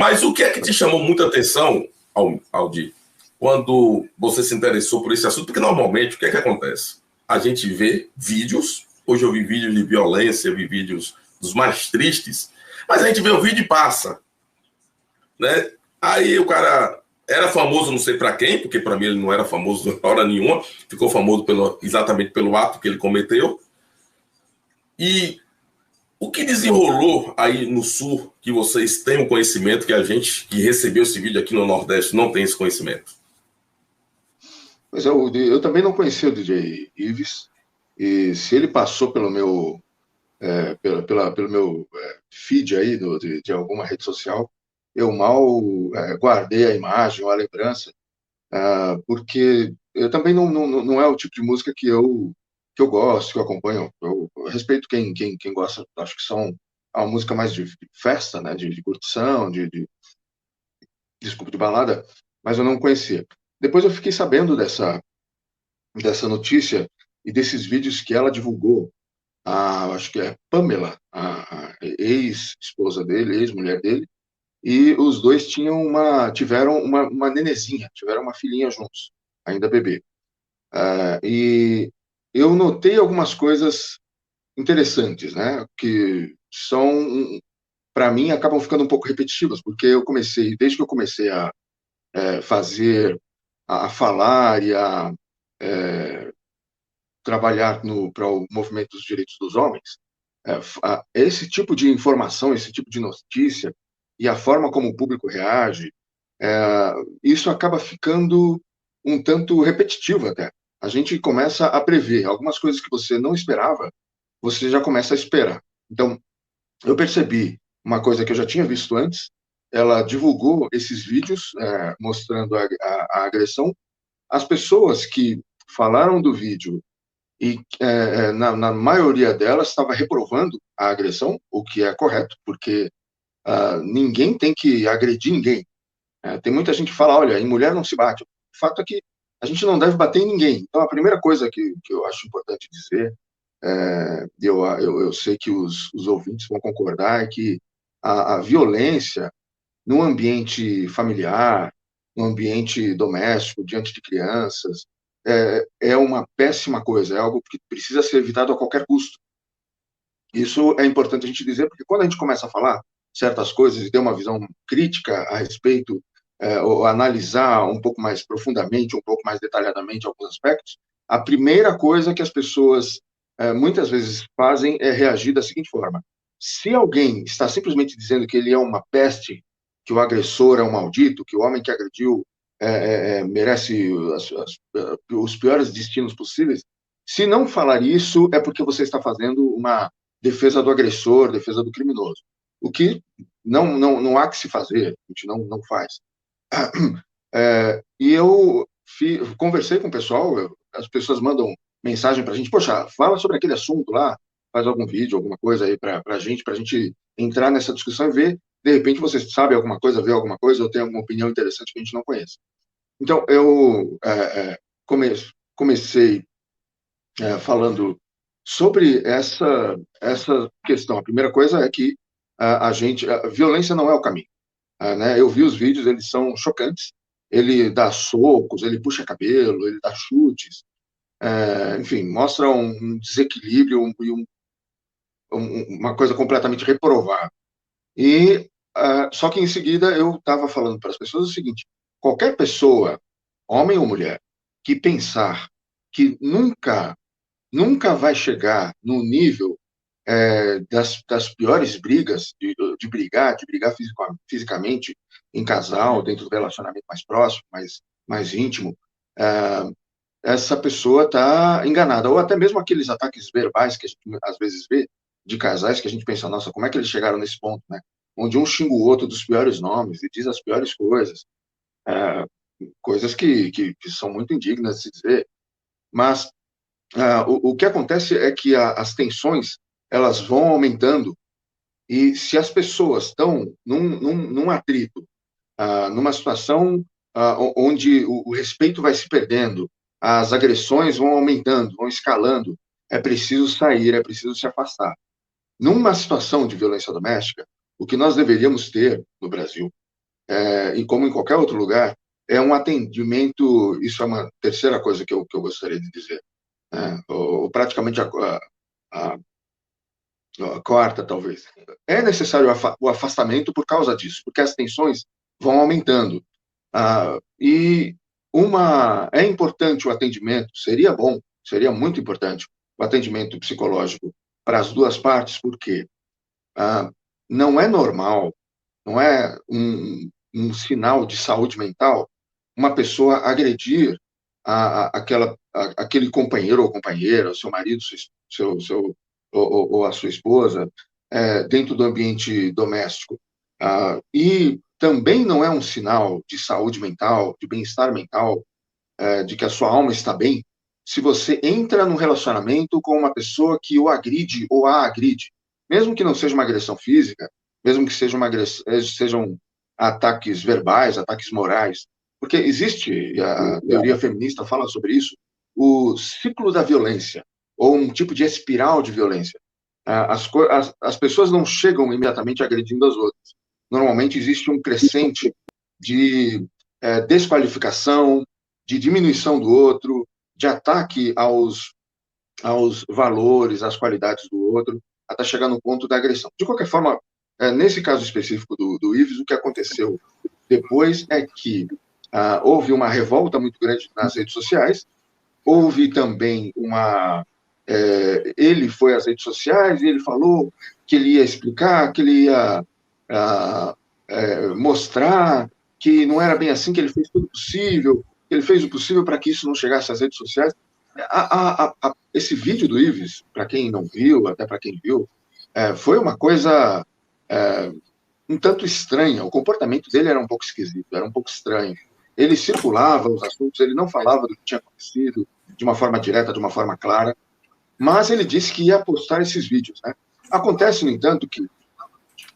Mas o que é que te chamou muita atenção, Aldir, quando você se interessou por esse assunto? Porque normalmente o que é que acontece? A gente vê vídeos, hoje eu vi vídeos de violência, eu vi vídeos dos mais tristes, mas a gente vê o vídeo e passa, né? Aí o cara era famoso não sei para quem, porque para mim ele não era famoso hora nenhuma, ficou famoso exatamente pelo ato que ele cometeu. E o que desenrolou aí no Sul, que vocês têm um conhecimento que a gente que recebeu esse vídeo aqui no Nordeste não tem esse conhecimento? Pois é, eu também não conhecia o DJ Ives, e se ele passou pelo meu, pelo meu feed aí de alguma rede social, eu mal guardei a imagem ou a lembrança, porque eu também não é o tipo de música que eu gosto, que eu acompanho. Eu respeito quem gosta, acho que são a música mais de festa, né, de curtição, desculpa, de balada, mas eu não conhecia. Depois eu fiquei sabendo dessa notícia e desses vídeos que ela divulgou, acho que é Pamela, a ex-esposa dele, ex-mulher dele, e os dois tiveram uma nenezinha, tiveram uma filhinha juntos, ainda bebê. E eu notei algumas coisas interessantes, né, que são, para mim, acabam ficando um pouco repetitivas, porque desde que eu comecei a fazer, a falar e a trabalhar para o movimento dos direitos dos homens, esse tipo de informação, esse tipo de notícia e a forma como o público reage, isso acaba ficando um tanto repetitivo até. A gente começa a prever algumas coisas que você não esperava, você já começa a esperar. Então, eu percebi uma coisa que eu já tinha visto antes, ela divulgou esses vídeos mostrando a agressão. As pessoas que falaram do vídeo e na maioria delas estava reprovando a agressão, o que é correto, porque ninguém tem que agredir ninguém. Tem muita gente que fala, olha, em mulher não se bate. O fato é que a gente não deve bater em ninguém. Então, a primeira coisa que eu acho importante dizer, eu sei que os ouvintes vão concordar, é que a violência no ambiente familiar, no ambiente doméstico, diante de crianças, é uma péssima coisa, é algo que precisa ser evitado a qualquer custo. Isso é importante a gente dizer, porque quando a gente começa a falar certas coisas e ter uma visão crítica a respeito, ou analisar um pouco mais profundamente, um pouco mais detalhadamente alguns aspectos, a primeira coisa que as pessoas muitas vezes fazem é reagir da seguinte forma: se alguém está simplesmente dizendo que ele é uma peste, que o agressor é um maldito, que o homem que agrediu merece os piores destinos possíveis, se não falar isso, é porque você está fazendo uma defesa do agressor, defesa do criminoso. O que não há que se fazer, a gente não faz. E eu conversei com o pessoal, as pessoas mandam mensagem para a gente, poxa, fala sobre aquele assunto lá, faz algum vídeo, alguma coisa aí para a gente entrar nessa discussão e ver, de repente você sabe alguma coisa, vê alguma coisa, ou tem alguma opinião interessante que a gente não conhece. Então, eu comecei falando sobre essa questão. A primeira coisa é que a violência não é o caminho. Né? Eu vi os vídeos, eles são chocantes. Ele dá socos, ele puxa cabelo, ele dá chutes, enfim, mostra um desequilíbrio uma coisa completamente reprovável. Só que em seguida eu estava falando para as pessoas o seguinte: qualquer pessoa, homem ou mulher, que pensar que nunca vai chegar no nível das piores brigas, de brigar fisicamente em casal, dentro do relacionamento mais próximo, mais íntimo, essa pessoa está enganada. Ou até mesmo aqueles ataques verbais que a gente às vezes vê de casais que a gente pensa, nossa, como é que eles chegaram nesse ponto, né? Onde um xinga o outro dos piores nomes e diz as piores coisas, coisas que são muito indignas de se dizer. Mas o que acontece é que as tensões elas vão aumentando e se as pessoas estão num atrito, numa situação onde o respeito vai se perdendo, as agressões vão aumentando, vão escalando, é preciso sair, é preciso se afastar. Numa situação de violência doméstica, o que nós deveríamos ter no Brasil e como em qualquer outro lugar, é um atendimento, isso é uma terceira coisa que eu gostaria de dizer, né? Ou praticamente a, a quarta, talvez. É necessário o afastamento por causa disso, porque as tensões vão aumentando. E é importante o atendimento, seria bom, seria muito importante o atendimento psicológico para as duas partes, porque não é normal, não é um sinal de saúde mental uma pessoa agredir aquele companheiro ou companheira, seu marido, ou a sua esposa, dentro do ambiente doméstico. E também não é um sinal de saúde mental, de bem-estar mental, de que a sua alma está bem, se você entra num relacionamento com uma pessoa que o agride ou a agride, mesmo que não seja uma agressão física, mesmo que sejam ataques verbais, ataques morais, porque existe, e a teoria feminista fala sobre isso, o ciclo da violência, ou um tipo de espiral de violência. As pessoas não chegam imediatamente agredindo as outras. Normalmente existe um crescente de desqualificação, de diminuição do outro, de ataque aos valores, às qualidades do outro, até chegar no ponto da agressão. De qualquer forma, nesse caso específico do Ives, o que aconteceu depois é que houve uma revolta muito grande nas redes sociais, houve também ele foi às redes sociais e ele falou que ele ia explicar, que ele ia mostrar que não era bem assim, que ele fez tudo possível, que ele fez o possível para que isso não chegasse às redes sociais. Esse vídeo do Ives, para quem não viu, até para quem viu, foi uma coisa um tanto estranha. O comportamento dele era um pouco esquisito, era um pouco estranho. Ele circulava os assuntos, ele não falava do que tinha acontecido de uma forma direta, de uma forma clara, mas ele disse que ia postar esses vídeos, né? Acontece, no entanto, que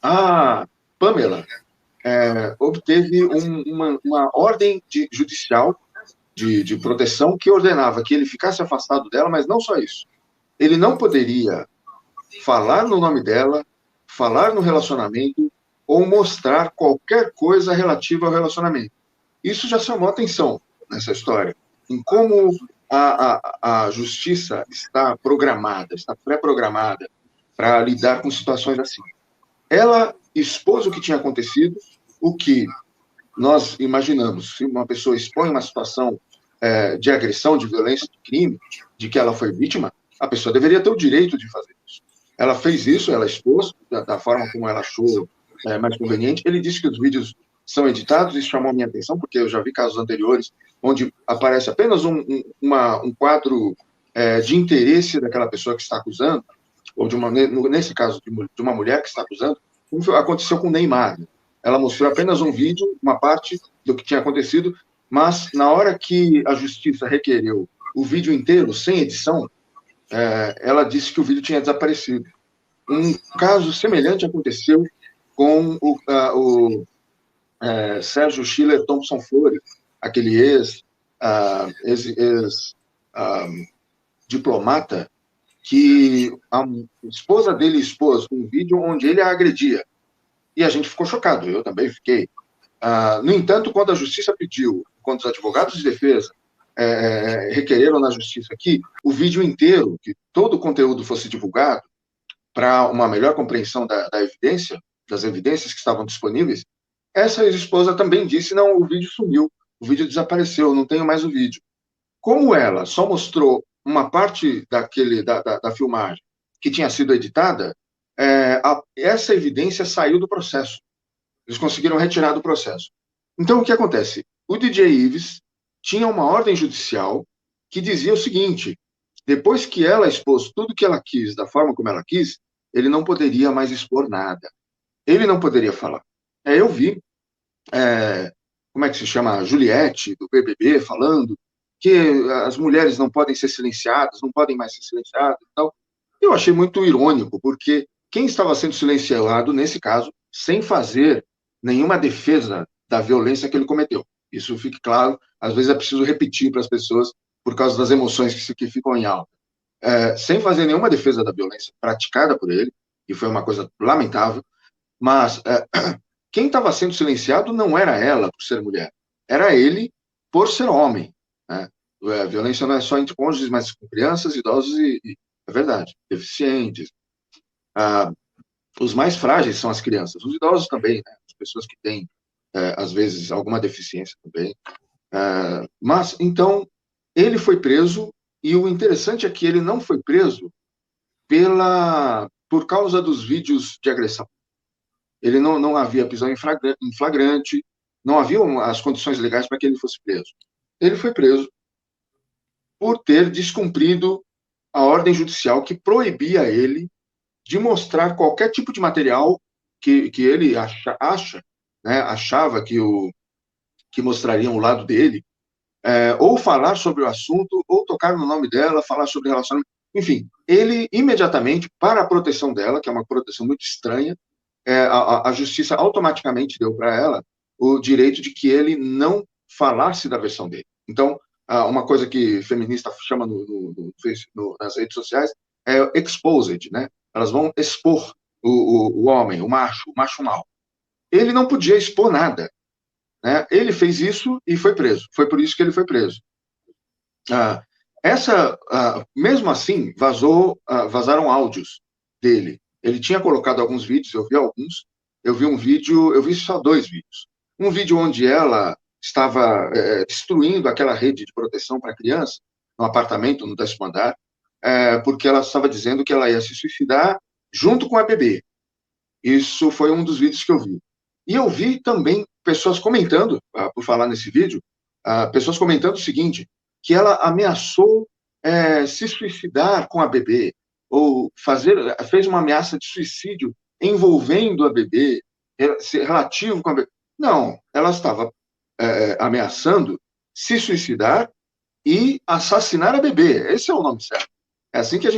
a Pamela obteve uma ordem judicial de proteção que ordenava que ele ficasse afastado dela, mas não só isso. Ele não poderia falar no nome dela, falar no relacionamento ou mostrar qualquer coisa relativa ao relacionamento. Isso já chamou atenção nessa história, em como a justiça está programada, está pré-programada para lidar com situações assim. Ela expôs o que tinha acontecido, o que nós imaginamos. Se uma pessoa expõe uma situação de agressão, de violência, de crime, de que ela foi vítima, a pessoa deveria ter o direito de fazer isso. Ela fez isso, ela expôs da forma como ela achou mais conveniente. Ele disse que os vídeos são editados, isso chamou a minha atenção, porque eu já vi casos anteriores onde aparece apenas um quadro de interesse daquela pessoa que está acusando, ou nesse caso, de uma mulher que está acusando, como aconteceu com o Neymar. Ela mostrou apenas um vídeo, uma parte do que tinha acontecido, mas na hora que a justiça requereu o vídeo inteiro, sem edição, ela disse que o vídeo tinha desaparecido. Um caso semelhante aconteceu com o Sérgio Schiller Thompson Flores, aquele ex-diplomata, que a esposa dele expôs um vídeo onde ele a agredia. E a gente ficou chocado, eu também fiquei. No entanto, quando a justiça pediu, quando os advogados de defesa requereram na justiça que o vídeo inteiro, que todo o conteúdo fosse divulgado para uma melhor compreensão da evidência, das evidências que estavam disponíveis, essa ex-esposa também disse, não, o vídeo sumiu, o vídeo desapareceu, não tenho mais o vídeo. Como ela só mostrou uma parte da filmagem que tinha sido editada, essa evidência saiu do processo. Eles conseguiram retirar do processo. Então, o que acontece? O DJ Ives tinha uma ordem judicial que dizia o seguinte: depois que ela expôs tudo que ela quis, da forma como ela quis, ele não poderia mais expor nada. Ele não poderia falar. Eu vi, como é que se chama? A Juliette, do BBB, falando que as mulheres não podem ser silenciadas, não podem mais ser silenciadas e tal. Eu achei muito irônico, porque quem estava sendo silenciado, nesse caso, sem fazer nenhuma defesa da violência que ele cometeu. Isso fique claro, às vezes é preciso repetir para as pessoas por causa das emoções que ficam em alta. Sem fazer nenhuma defesa da violência praticada por ele, e foi uma coisa lamentável, mas quem estava sendo silenciado não era ela por ser mulher, era ele por ser homem, né? A violência não é só entre cônjuges, mas com crianças, idosos é verdade, deficientes. Ah, os mais frágeis são as crianças, os idosos também, né? As pessoas que têm, às vezes, alguma deficiência também. Mas, então, ele foi preso, e o interessante é que ele não foi preso por causa dos vídeos de agressão. Ele não havia prisão em flagrante, não haviam as condições legais para que ele fosse preso. Ele foi preso por ter descumprido a ordem judicial que proibia ele de mostrar qualquer tipo de material que ele né, achava que mostrariam o lado dele, ou falar sobre o assunto, ou tocar no nome dela, falar sobre relacionamento. Enfim, ele imediatamente, para a proteção dela, que é uma proteção muito estranha, a justiça automaticamente deu para ela o direito de que ele não falasse da versão dele. Então, uma coisa que feminista chama nas redes sociais é exposed, né? Elas vão expor o homem, o macho mal. Ele não podia expor nada, né? Ele fez isso e foi preso. Foi por isso que ele foi preso. Mesmo assim, vazaram áudios dele. Ele tinha colocado alguns vídeos, eu vi alguns. Eu vi só 2 vídeos. Um vídeo onde ela estava destruindo aquela rede de proteção para criança, no apartamento, no 10º andar, porque ela estava dizendo que ela ia se suicidar junto com a bebê. Isso foi um dos vídeos que eu vi. E eu vi também pessoas comentando, por falar nesse vídeo, pessoas comentando o seguinte, que ela ameaçou se suicidar com a bebê, ou fez uma ameaça de suicídio envolvendo a bebê, relativo com a bebê. Não, ela estava ameaçando se suicidar e assassinar a bebê. Esse é o nome certo. É assim que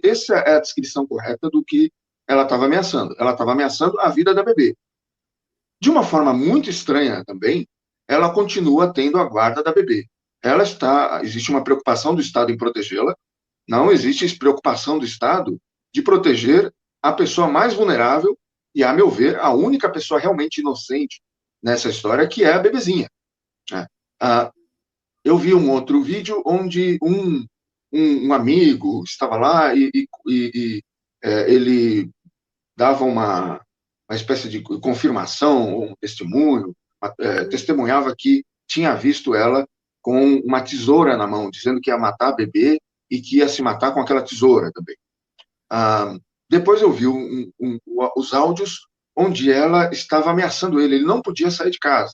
essa é a descrição correta do que ela estava ameaçando. Ela estava ameaçando a vida da bebê. De uma forma muito estranha também, ela continua tendo a guarda da bebê. Existe uma preocupação do Estado em protegê-la, não existe preocupação do Estado de proteger a pessoa mais vulnerável e, a meu ver, a única pessoa realmente inocente nessa história, que é a bebezinha. Né? Eu vi um outro vídeo onde um amigo estava lá e ele dava uma espécie de confirmação, um testemunho, testemunhava que tinha visto ela com uma tesoura na mão, dizendo que ia matar a bebê e que ia se matar com aquela tesoura também. Depois eu vi os áudios onde ela estava ameaçando ele não podia sair de casa.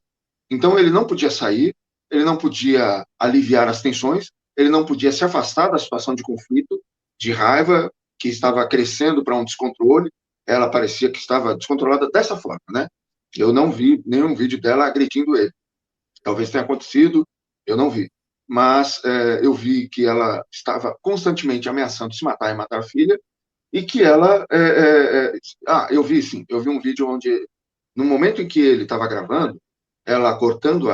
Então, ele não podia sair, ele não podia aliviar as tensões, ele não podia se afastar da situação de conflito, de raiva, que estava crescendo para um descontrole. Ela parecia que estava descontrolada dessa forma, né? Eu não vi nenhum vídeo dela agredindo ele. Talvez tenha acontecido, eu não vi. Mas eu vi que ela estava constantemente ameaçando se matar e matar a filha, e que ela... eu vi, sim. Eu vi um vídeo onde, no momento em que ele estava gravando, ela cortando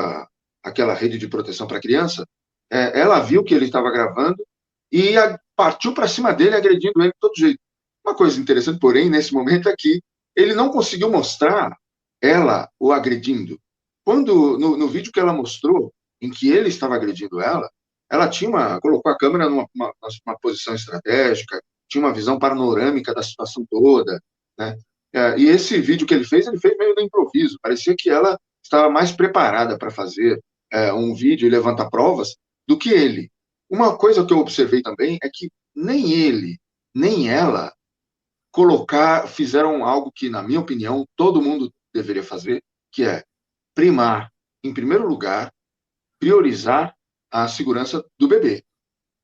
aquela rede de proteção para criança, ela viu que ele estava gravando e partiu para cima dele, agredindo ele de todo jeito. Uma coisa interessante, porém, nesse momento é que ele não conseguiu mostrar ela o agredindo. Quando, no vídeo que ela mostrou, em que ele estava agredindo ela colocou a câmera numa posição estratégica, tinha uma visão panorâmica da situação toda, né? E esse vídeo que ele fez meio no improviso. Parecia que ela estava mais preparada para fazer um vídeo e levantar provas do que ele. Uma coisa que eu observei também é que nem ele, nem ela fizeram algo que, na minha opinião, todo mundo deveria fazer, que é primar, em primeiro lugar, priorizar a segurança do bebê.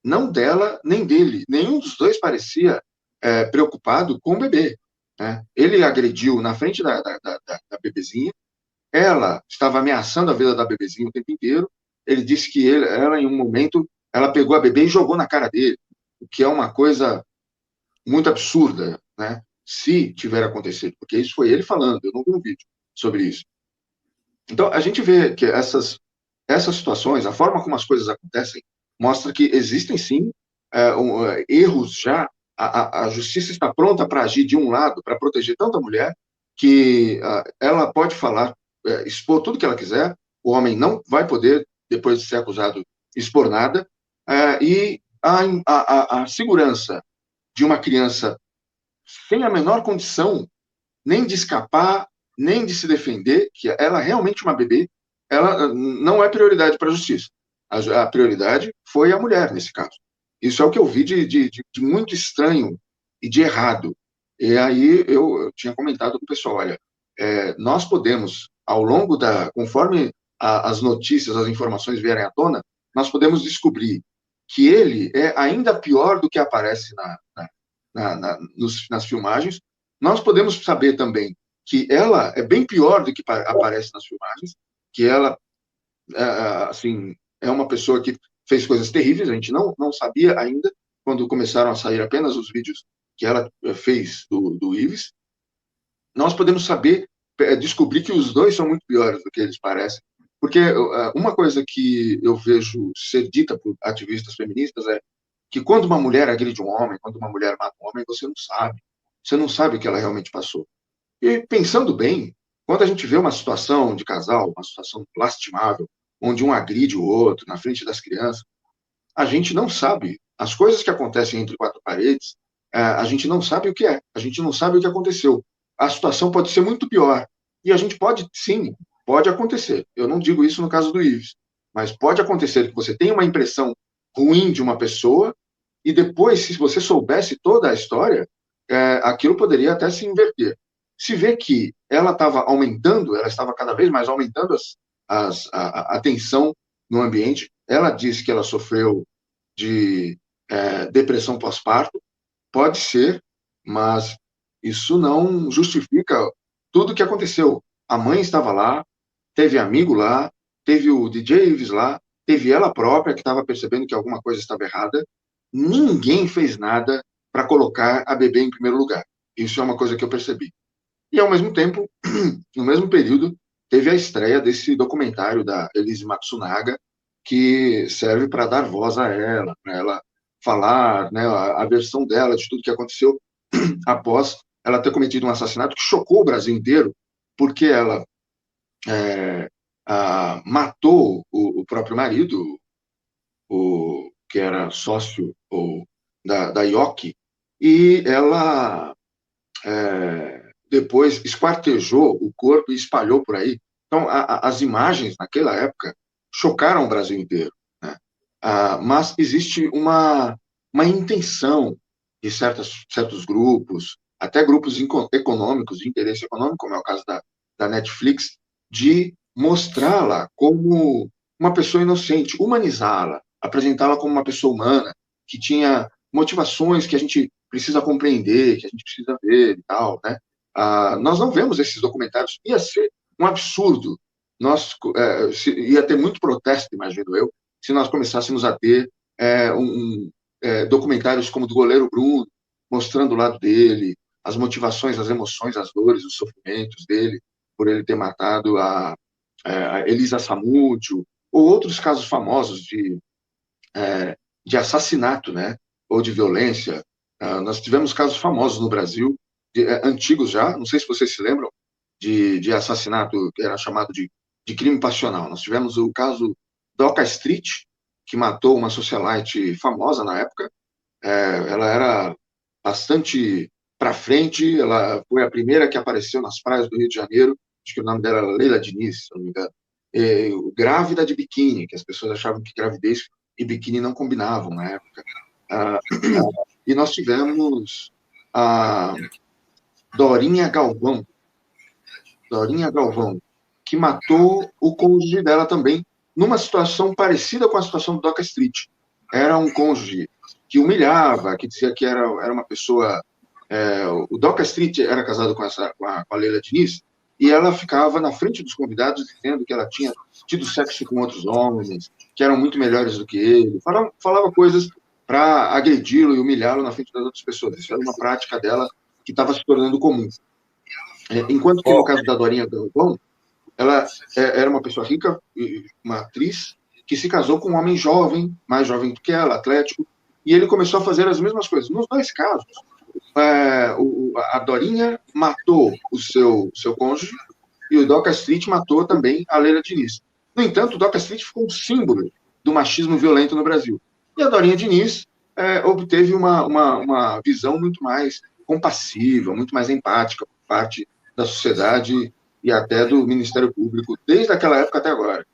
Não dela, nem dele. Nenhum dos dois parecia preocupado com o bebê. Né? Ele agrediu na frente da bebezinha, ela estava ameaçando a vida da bebezinha o tempo inteiro. Ele disse que ela, em um momento, ela pegou a bebê e jogou na cara dele, o que é uma coisa muito absurda, né? Se tiver acontecido, porque isso foi ele falando, eu não vi um vídeo sobre isso. Então, a gente vê que essas situações, a forma como as coisas acontecem, mostra que existem, sim, erros já. A justiça está pronta para agir de um lado, para proteger tanto a mulher, que ela pode falar, expor tudo que ela quiser, o homem não vai poder, depois de ser acusado, expor nada, e a segurança de uma criança sem a menor condição nem de escapar, nem de se defender, que ela é realmente uma bebê, ela não é prioridade para a justiça. A prioridade foi a mulher, nesse caso. Isso é o que eu vi de muito estranho e de errado. E aí eu tinha comentado com o pessoal, olha, nós podemos, ao longo conforme as notícias, as informações vierem à tona, nós podemos descobrir que ele é ainda pior do que aparece nas filmagens. Nós podemos saber também que ela é bem pior do que aparece nas filmagens, que ela, assim, é uma pessoa que fez coisas terríveis, a gente não sabia ainda, quando começaram a sair apenas os vídeos que ela fez do Ives. Nós podemos saber, descobrir que os dois são muito piores do que eles parecem, porque uma coisa que eu vejo ser dita por ativistas feministas é que quando uma mulher agride um homem, quando uma mulher mata um homem, você não sabe. Você não sabe o que ela realmente passou. E pensando bem, quando a gente vê uma situação de casal, uma situação lastimável, onde um agride o outro na frente das crianças, a gente não sabe. As coisas que acontecem entre quatro paredes, a gente não sabe o que é. A gente não sabe o que aconteceu. A situação pode ser muito pior. E a gente pode, sim, pode acontecer. Eu não digo isso no caso do Ives, mas pode acontecer que você tenha uma impressão ruim de uma pessoa e depois, se você soubesse toda a história, aquilo poderia até se inverter. Se vê que ela estava aumentando, ela estava cada vez mais aumentando a tensão no ambiente. Ela disse que ela sofreu de depressão pós-parto, pode ser, mas isso não justifica tudo o que aconteceu. A mãe estava lá, teve amigo lá, teve o DJ Ives lá, teve ela própria que estava percebendo que alguma coisa estava errada. Ninguém fez nada para colocar a bebê em primeiro lugar. Isso é uma coisa que eu percebi. E, ao mesmo tempo, no mesmo período, teve a estreia desse documentário da Elise Matsunaga, que serve para dar voz a ela, para ela falar, né, a versão dela de tudo que aconteceu após ela ter cometido um assassinato que chocou o Brasil inteiro, porque ela matou o próprio marido, que era sócio da IOC, e ela depois esquartejou o corpo e espalhou por aí. Então, as imagens naquela época chocaram o Brasil inteiro, né? Mas existe uma intenção de certos grupos, até grupos econômicos, de interesse econômico, como é o caso da Netflix, de mostrá-la como uma pessoa inocente, humanizá-la, apresentá-la como uma pessoa humana, que tinha motivações que a gente precisa compreender, que a gente precisa ver e tal, né? Nós não vemos esses documentários. Ia ser um absurdo. Ia ter muito protesto, imagino eu, se nós começássemos a ter documentários como o do goleiro Bruno, mostrando o lado dele, as motivações, as emoções, as dores, os sofrimentos dele, por ele ter matado a Elisa Samúdio, ou outros casos famosos de assassinato, né, ou de violência. Nós tivemos casos famosos no Brasil, antigos já, não sei se vocês se lembram, de assassinato que era chamado de crime passional. Nós tivemos o caso da Oca Street, que matou uma socialite famosa na época. Ela era bastante para frente, ela foi a primeira que apareceu nas praias do Rio de Janeiro, acho que o nome dela era Leila Diniz, se não me engano. Grávida de biquíni, que as pessoas achavam que gravidez e biquíni não combinavam na época. E nós tivemos a Dorinha Galvão, que matou o cônjuge dela também, numa situação parecida com a situação do Doca Street. Era um cônjuge que humilhava, que dizia que era uma pessoa... o Doca Street era casado com a Leila Diniz, e ela ficava na frente dos convidados dizendo que ela tinha tido sexo com outros homens, que eram muito melhores do que ele. Falava coisas para agredi-lo e humilhá-lo na frente das outras pessoas. Isso era uma prática dela que estava se tornando comum. Enquanto que no caso da Dorinha Galvão, ela era uma pessoa rica, uma atriz, que se casou com um homem jovem, mais jovem do que ela, atlético, e ele começou a fazer as mesmas coisas. Nos dois casos, a Dorinha matou o seu cônjuge e o Doca Street matou também a Leila Diniz. No entanto, o Doca Street ficou um símbolo do machismo violento no Brasil. E a Dorinha Diniz obteve uma visão muito mais compassiva, muito mais empática por parte da sociedade e até do Ministério Público, desde aquela época até agora.